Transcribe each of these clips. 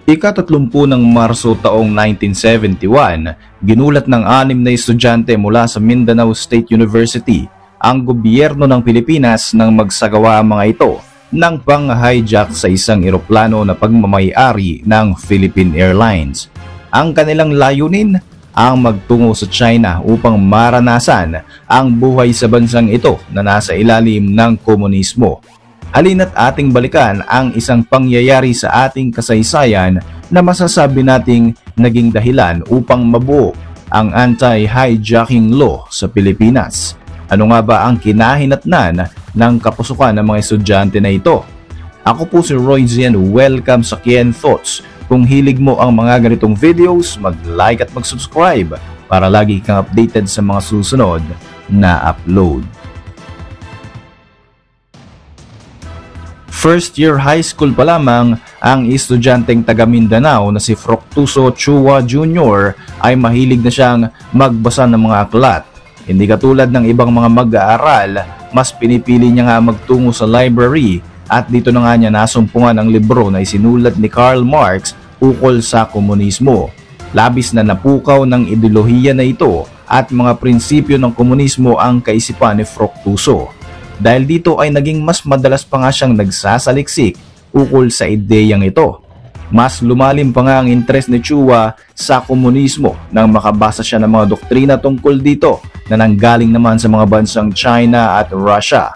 Ika-30 ng Marso taong 1971, ginulat ng 6 na estudyante mula sa Mindanao State University ang gobyerno ng Pilipinas nang magsagawa ang mga ito ng pang-hijack sa isang eroplano na pagmamay-ari ng Philippine Airlines. Ang kanilang layunin ang magtungo sa China upang maranasan ang buhay sa bansang ito na nasa ilalim ng komunismo. Halina't ating balikan ang isang pangyayari sa ating kasaysayan na masasabi nating naging dahilan upang mabuo ang anti-hijacking law sa Pilipinas. Ano nga ba ang kinahinatnan ng kapusukan ng mga estudyante na ito? Ako po si Roy Zian, welcome sa Kien Thoughts. Kung hilig mo ang mga ganitong videos, mag-like at mag-subscribe para lagi kang updated sa mga susunod na upload. First year high school pa lamang, ang estudyanteng taga Mindanao na si Fructuso Chua Jr. ay mahilig na siyang magbasa ng mga aklat. Hindi katulad ng ibang mga mag-aaral, mas pinipili niya nga magtungo sa library at dito na nga niya nasumpungan ang libro na isinulat ni Karl Marx ukol sa komunismo. Labis na napukaw ng ideolohiya na ito at mga prinsipyo ng komunismo ang kaisipan ni Fructuso. Dahil dito ay naging mas madalas pa nga siyang nagsasaliksik ukol sa ideyang ito. Mas lumalim pa nga ang interes ni Chua sa komunismo nang makabasa siya ng mga doktrina tungkol dito na nanggaling naman sa mga bansang China at Russia.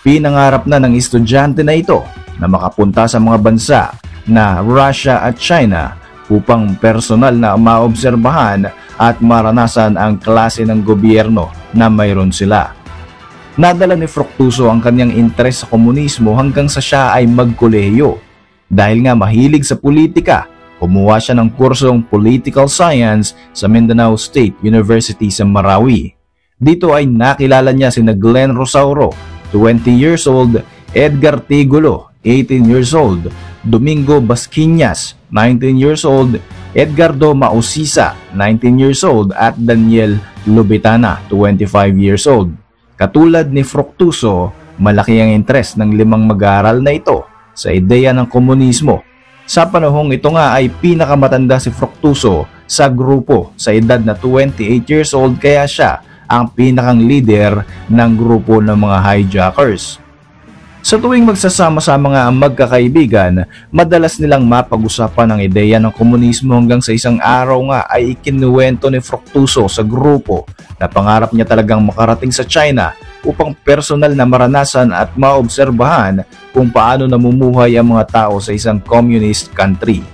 Pinangarap na ng estudyante na ito na makapunta sa mga bansa na Russia at China upang personal na maobserbahan at maranasan ang klase ng gobyerno na mayroon sila. Nadala ni Fructuso ang kanyang interes sa komunismo hanggang sa siya ay magkolehiyo. Dahil nga mahilig sa politika, kumuha siya ng kursong Political Science sa Mindanao State University sa Marawi. Dito ay nakilala niya sina Glenn Rosauro, 20 years old, Edgar Tigulo, 18 years old, Domingo Basquiñas, 19 years old, Edgardo Mausisa, 19 years old, at Daniel Lubitana, 25 years old. Katulad ni Fructuso, malaki ang interes ng 5 mag-aaral na ito sa ideya ng komunismo. Sa panahong ito nga ay pinakamatanda si Fructuso sa grupo sa edad na 28 years old, kaya siya ang pinakang leader ng grupo ng mga hijackers. Sa tuwing magsasama-sama nga ang magkakaibigan, madalas nilang mapag-usapan ang ideya ng komunismo hanggang sa isang araw nga ay ikinuwento ni Fructuso sa grupo na pangarap niya talagang makarating sa China upang personal na maranasan at maobserbahan kung paano namumuhay ang mga tao sa isang communist country.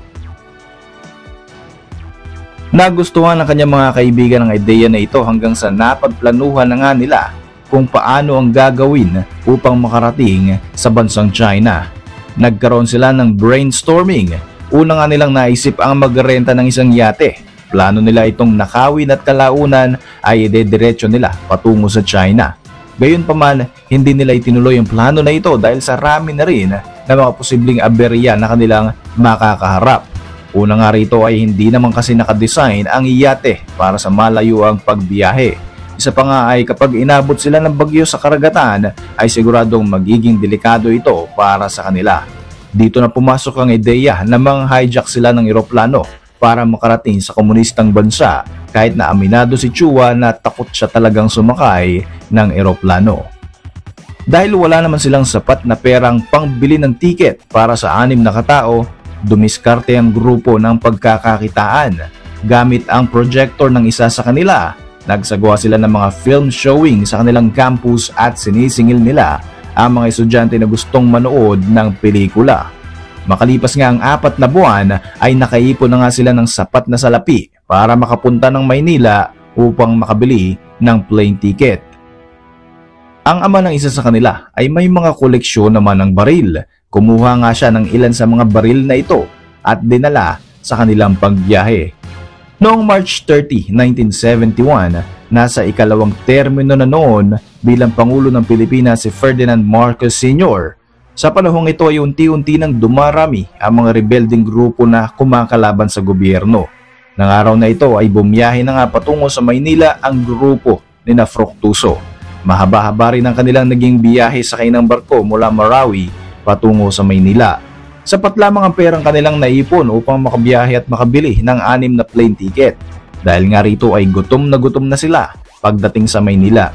Nagustuhan ng kanyang mga kaibigan ang ideya na ito hanggang sa napagplanuhan na nga nila kung paano ang gagawin upang makarating sa bansang China. Nagkaroon sila ng brainstorming. Una nga nilang naisip ang magrenta ng isang yate. Plano nila itong nakawin at kalaunan ay idediretso nila patungo sa China. Gayunpaman, hindi nila itinuloy ang plano na ito dahil sa rami na rin na mga posibleng aberya na kanilang makakaharap. Una nga rito ay hindi naman kasi nakadesign ang yate para sa malayuang pagbiyahe. Isa pa nga ay kapag inabot sila ng bagyo sa karagatan ay siguradong magiging delikado ito para sa kanila. Dito na pumasok ang ideya na mang-hijack sila ng eroplano para makarating sa komunistang bansa kahit na aminado si Chua na takot siya talagang sumakay ng eroplano. Dahil wala naman silang sapat na perang pangbili ng tiket para sa 6 na katao, dumiskarte ang grupo ng pagkakakitaan. Gamit ang projector ng isa sa kanila, nagsagawa sila ng mga film showing sa kanilang campus at sinisingil nila ang mga estudyante na gustong manood ng pelikula. Makalipas nga ang 4 na buwan ay nakaipon na nga sila ng sapat na salapi para makapunta ng Maynila upang makabili ng plane ticket. Ang ama ng isa sa kanila ay may mga koleksyon naman ng baril. Kumuha nga siya ng ilan sa mga baril na ito at dinala sa kanilang pagbiyahe. Noong March 30, 1971, nasa ikalawang termino na noon bilang Pangulo ng Pilipinas si Ferdinand Marcos Sr. Sa panahong ito ay unti-unti nang dumarami ang mga rebelding grupo na kumakalaban sa gobyerno. Nang araw na ito ay bumiyahe na nga patungo sa Maynila ang grupo ni Fructuso. Mahaba-haba rin ang kanilang naging biyahe sakay ng barko mula Marawi patungo sa Maynila. Sapat lamang ang perang kanilang naipon upang makabiyahe at makabili ng 6 na plane ticket. Dahil nga rito ay gutom na sila pagdating sa Maynila.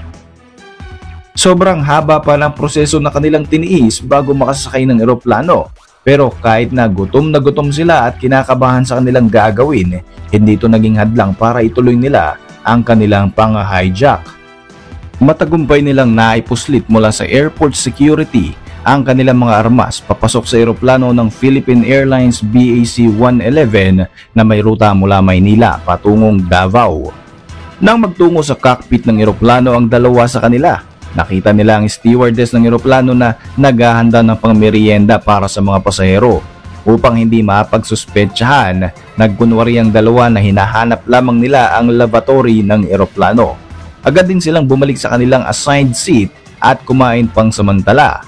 Sobrang haba pa ng proseso na kanilang tiniis bago makasakay ng eroplano. Pero kahit na gutom sila at kinakabahan sa kanilang gagawin, hindi ito naging hadlang para ituloy nila ang kanilang pang-hijack. Matagumpay nilang naipuslit mula sa airport security ang kanilang mga armas papasok sa eroplano ng Philippine Airlines BAC-111 na may ruta mula Maynila patungong Davao. Nang magtungo sa cockpit ng eroplano ang dalawa sa kanila, nakita nila ang stewardess ng eroplano na naghahanda ng pangmerienda para sa mga pasahero. Upang hindi mapagsuspetsahan, nagkunwari ang dalawa na hinahanap lamang nila ang lavatory ng eroplano. Agad din silang bumalik sa kanilang assigned seat at kumain pang samantala.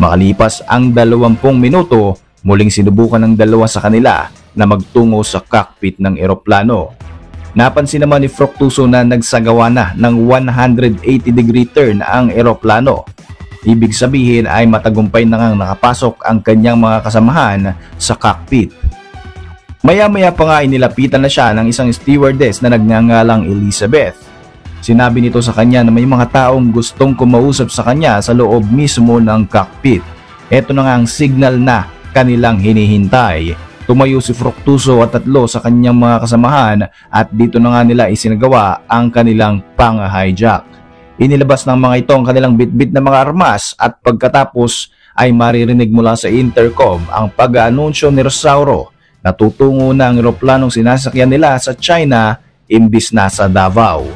Makalipas ang 20 minuto, muling sinubukan ng dalawa sa kanila na magtungo sa cockpit ng eroplano. Napansin naman ni Fructuso na nagsagawa na ng 180-degree turn ang eroplano. Ibig sabihin ay matagumpay na ngang nakapasok ang kanyang mga kasamahan sa cockpit. Maya-maya pa nga inilapitan na siya ng isang stewardess na nagngangalang Elizabeth. Sinabi nito sa kanya na may mga taong gustong kumausap sa kanya sa loob mismo ng cockpit. Ito na nga ang signal na kanilang hinihintay. Tumayo si Fructuso at 3 sa kanyang mga kasamahan at dito na nga nila isinagawa ang kanilang pang-hijack. Inilabas ng mga ito ang kanilang bitbit na mga armas at pagkatapos ay maririnig mula sa intercom ang pag-aanunsyo ni Rosauro na tutungo na ang eroplanong sinasakyan nila sa China imbis na sa Davao.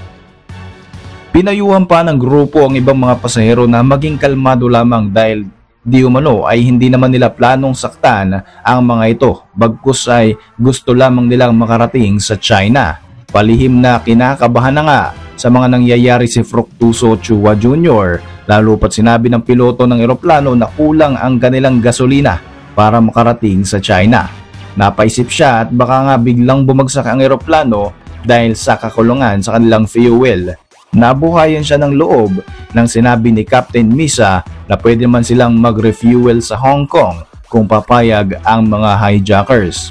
Pinayuhan pa ng grupo ang ibang mga pasahero na maging kalmado lamang dahil di umano ay hindi naman nila planong saktan ang mga ito, bagkus ay gusto lamang nilang makarating sa China. Palihim na kinakabahan na nga sa mga nangyayari si Fructuso Chua Jr. lalo pat sinabi ng piloto ng eroplano na kulang ang kanilang gasolina para makarating sa China. Napaisip siya at baka nga biglang bumagsak ang eroplano dahil sa kakulungan sa kanilang fuel. Nabuhayan siya ng loob nang sinabi ni Captain Misa na pwede man silang mag-refuel sa Hong Kong kung papayag ang mga hijackers.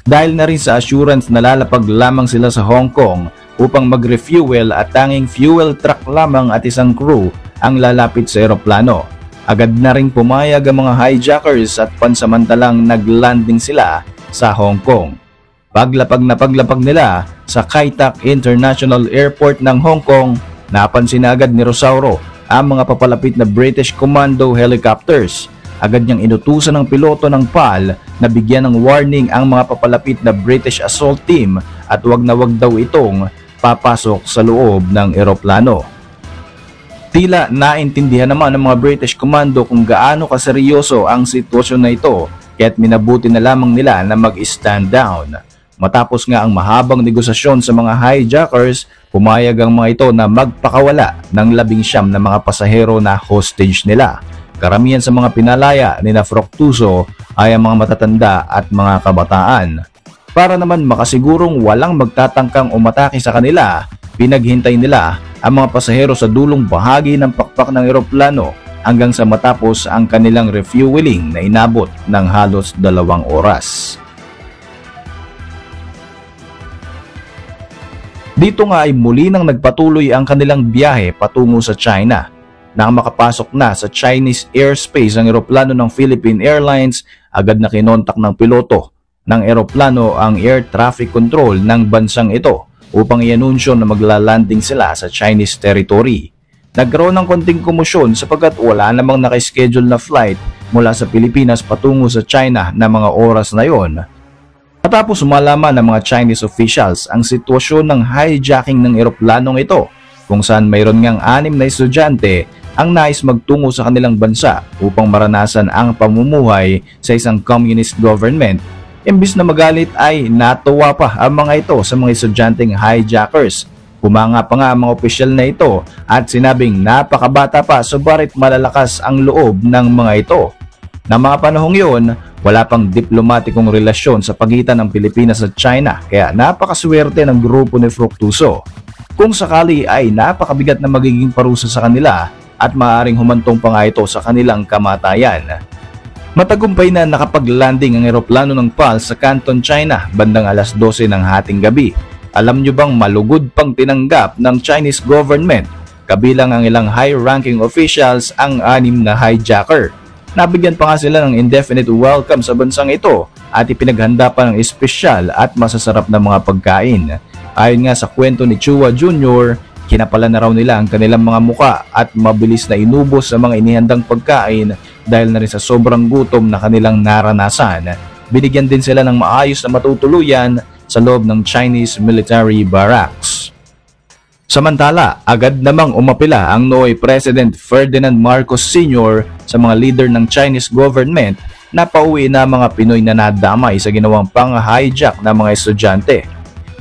Dahil na rin sa assurance na lalapag lamang sila sa Hong Kong upang mag-refuel at tanging fuel truck lamang at isang crew ang lalapit sa eroplano. Agad na rin pumayag ang mga hijackers at pansamantalang naglanding sila sa Hong Kong. Paglapag nila sa Kai Tak International Airport ng Hong Kong, napansin na agad ni Rosauro ang mga papalapit na British Commando helicopters. Agad niyang inutusan ng piloto ng PAL na bigyan ng warning ang mga papalapit na British Assault Team at wag na wag daw itong papasok sa loob ng eroplano. Tila naintindihan naman ng mga British Commando kung gaano kaseryoso ang sitwasyon na ito kaya't minabuti na lamang nila na mag-stand down. Matapos nga ang mahabang negosasyon sa mga hijackers, pumayag ang mga ito na magpakawala ng 19 na mga pasahero na hostage nila. Karamihan sa mga pinalaya ni Fructuso ay ang mga matatanda at mga kabataan. Para naman makasigurong walang magtatangkang umatake sa kanila, pinaghintay nila ang mga pasahero sa dulong bahagi ng pakpak ng eroplano hanggang sa matapos ang kanilang refueling na inabot ng halos 2 oras. Dito nga ay muli nang nagpatuloy ang kanilang biyahe patungo sa China. Nang makapasok na sa Chinese airspace ang eroplano ng Philippine Airlines, agad na kinontak ng piloto ng eroplano ang air traffic control ng bansang ito upang i-anunsyo na maglalanding sila sa Chinese territory. Nagkaroon ng konting komosyon sapagkat wala namang nakaschedule na flight mula sa Pilipinas patungo sa China na mga oras na yon. Matapos malaman ng mga Chinese officials ang sitwasyon ng hijacking ng eroplanong ito, kung saan mayroon ngang 6 na estudyante ang nais magtungo sa kanilang bansa upang maranasan ang pamumuhay sa isang communist government. Imbis na magalit ay natuwa pa ang mga ito sa mga estudyanteng hijackers. Humanga pa nga ang mga opisyal na ito at sinabing napakabata pa subalit malalakas ang loob ng mga ito. Na mga panahong yun, wala pang diplomatikong relasyon sa pagitan ng Pilipinas at China kaya napakaswerte ng grupo ni Fructuso. Kung sakali ay napakabigat na magiging parusa sa kanila at maaaring humantong pa nga ito sa kanilang kamatayan. Matagumpay na nakapag-landing ang eroplano ng PAL sa Canton, China bandang alas 12 ng hating gabi. Alam nyo bang malugod pang tinanggap ng Chinese government, kabilang ang ilang high-ranking officials, ang 6 na hijacker. Nabigyan pa nga sila ng indefinite welcome sa bansang ito at ipinaghanda pa ng espesyal at masasarap na mga pagkain. Ayon nga sa kwento ni Chua Jr., kinapala na raw nila ang kanilang mga muka at mabilis na inubos sa mga inihandang pagkain dahil na rin sa sobrang gutom na kanilang naranasan. Binigyan din sila ng maayos na matutuluyan sa loob ng Chinese military barracks. Samantala, agad namang umapila ang Noy President Ferdinand Marcos Sr. sa mga leader ng Chinese government na pauwi na mga Pinoy na nadamay sa ginawang pang-hijack ng mga estudyante.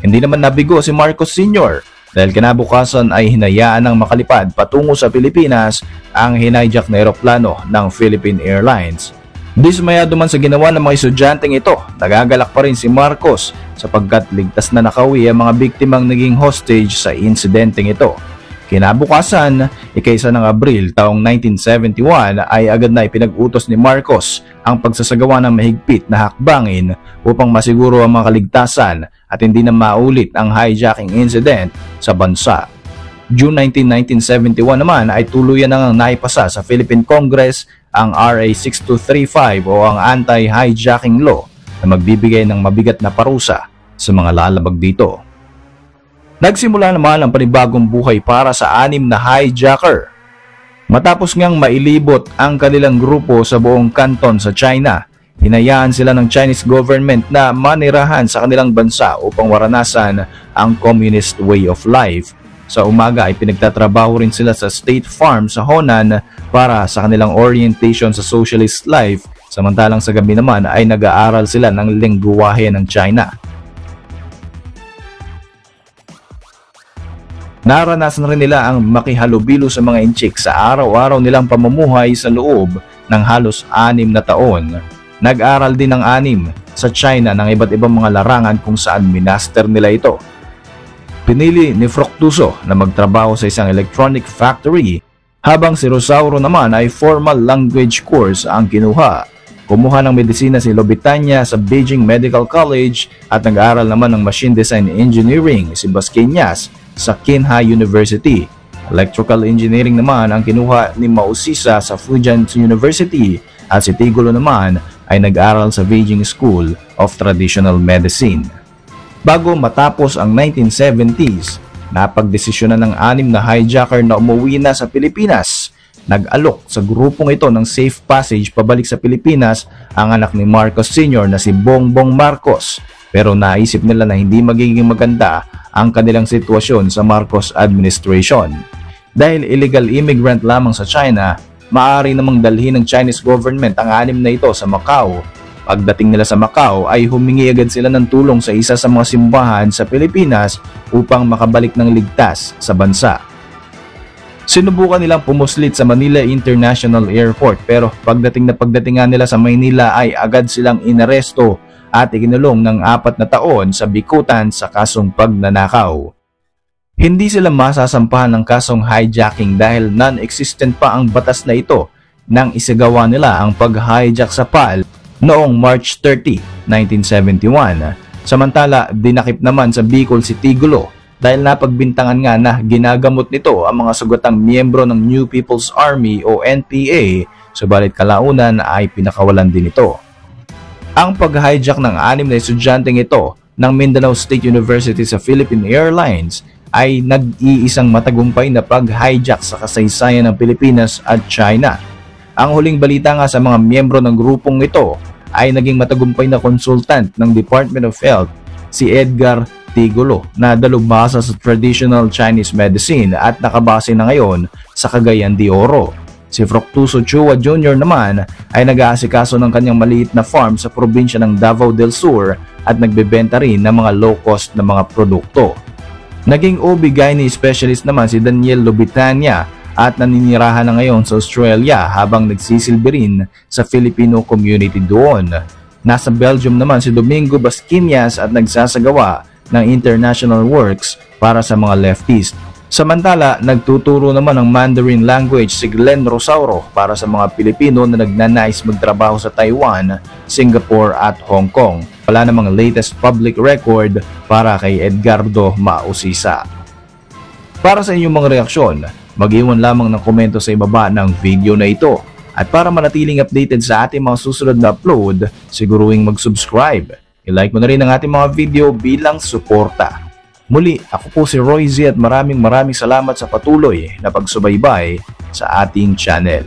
Hindi naman nabigo si Marcos Sr. dahil kinabukasan ay hinayaan ng makalipad patungo sa Pilipinas ang hinijack na eroplano ng Philippine Airlines. Dismayado man sa ginawa ng mga estudyanteng ito, nagagalak pa rin si Marcos sapagkat ligtas na nakauwi ang mga biktimang naging hostage sa insidenteng ito. Kinabukasan, ika-1 ng Abril taong 1971 ay agad na ipinag-utos ni Marcos ang pagsasagawa ng mahigpit na hakbangin upang masiguro ang mga kaligtasan at hindi na maulit ang hijacking incident sa bansa. June 19, 1971 naman ay tuluyan nang naipasa sa Philippine Congress ang RA 6235 o ang Anti-Hijacking Law na magbibigay ng mabigat na parusa sa mga lalabag dito. Nagsimula naman ang panibagong buhay para sa 6 na hijacker. Matapos ngang mailibot ang kanilang grupo sa buong Canton sa China, hinayaan sila ng Chinese government na manirahan sa kanilang bansa upang waranasan ang communist way of life. Sa umaga ay pinagtatrabaho rin sila sa State Farm sa Honan para sa kanilang orientation sa socialist life, samantalang sa gabi naman ay nag-aaral sila ng lengguwahe ng China. Naranasan rin nila ang makihalubilo sa mga inchik sa araw-araw nilang pamumuhay sa loob ng halos 6 na taon. Nag-aral din ng 6 sa China ng iba't ibang mga larangan kung saan minaster nila ito. Pinili ni Fructuso na magtrabaho sa isang electronic factory habang si Rosauro naman ay formal language course ang kinuha. Kumuha ng medisina si Lobitanya sa Beijing Medical College at nag-aaral naman ng Machine Design Engineering si Basqueñas sa Kinha University. Electrical Engineering naman ang kinuha ni Mausisa sa Fujian University at si Tigulo naman ay nag-aaral sa Beijing School of Traditional Medicine. Bago matapos ang 1970s, napagdesisyonan ng 6 na hijacker na umuwi na sa Pilipinas. Nag-alok sa grupong ito ng safe passage pabalik sa Pilipinas ang anak ni Marcos Sr. na si Bongbong Marcos. Pero naisip nila na hindi magiging maganda ang kanilang sitwasyon sa Marcos administration. Dahil illegal immigrant lamang sa China, maaari namang dalhin ng Chinese government ang 6 na ito sa Macau. Pagdating nila sa Macau ay humingi agad sila ng tulong sa isa sa mga simbahan sa Pilipinas upang makabalik ng ligtas sa bansa. Sinubukan nilang pumuslit sa Manila International Airport pero pagdating nga nila sa Maynila ay agad silang inaresto at ikinulong ng 4 na taon sa bikutan sa kasong pagnanakaw. Hindi sila masasampahan ng kasong hijacking dahil non-existent pa ang batas na ito nang isagawa nila ang pag-hijack sa PAL noong March 30, 1971. Samantala, dinakip naman sa Bicol si Tigulo dahil napagbintangan nga na ginagamot nito ang mga sugatang miyembro ng New People's Army o NPA, subalit kalaunan ay pinakawalan din ito. Ang pag-hijack ng 6 na estudyanteng ito ng Mindanao State University sa Philippine Airlines ay nag-iisang matagumpay na pag-hijack sa kasaysayan ng Pilipinas at China. Ang huling balita nga sa mga miyembro ng grupong ito ay naging matagumpay na consultant ng Department of Health, si Edgar Tigulo, na dalubhasa sa traditional Chinese medicine at nakabase na ngayon sa Cagayan de Oro. Si Fructuso Chua Jr. naman ay nag-aasikaso ng kanyang maliit na farm sa probinsya ng Davao del Sur at nagbebenta rin ng mga low-cost na mga produkto. Naging OB-GYN specialist naman si Daniel Lobitanya at naninirahan na ngayon sa Australia habang nagsisilbi rin sa Filipino community doon. Nasa Belgium naman si Domingo Basqueñas at nagsasagawa ng international works para sa mga leftist. Samantala, nagtuturo naman ng Mandarin language si Glenn Rosauro para sa mga Pilipino na nagnanais magtrabaho sa Taiwan, Singapore at Hong Kong. Wala namang latest public record para kay Edgardo Mausisa. Para sa inyong mga reaksyon, mag-iwan lamang ng komento sa ibaba ng video na ito. At para manatiling updated sa ating mga susunod na upload, siguruhing mag-subscribe. I-like mo na rin ang ating mga video bilang suporta. Muli, ako po si Roy Z at maraming salamat sa patuloy na pagsubaybay sa ating channel.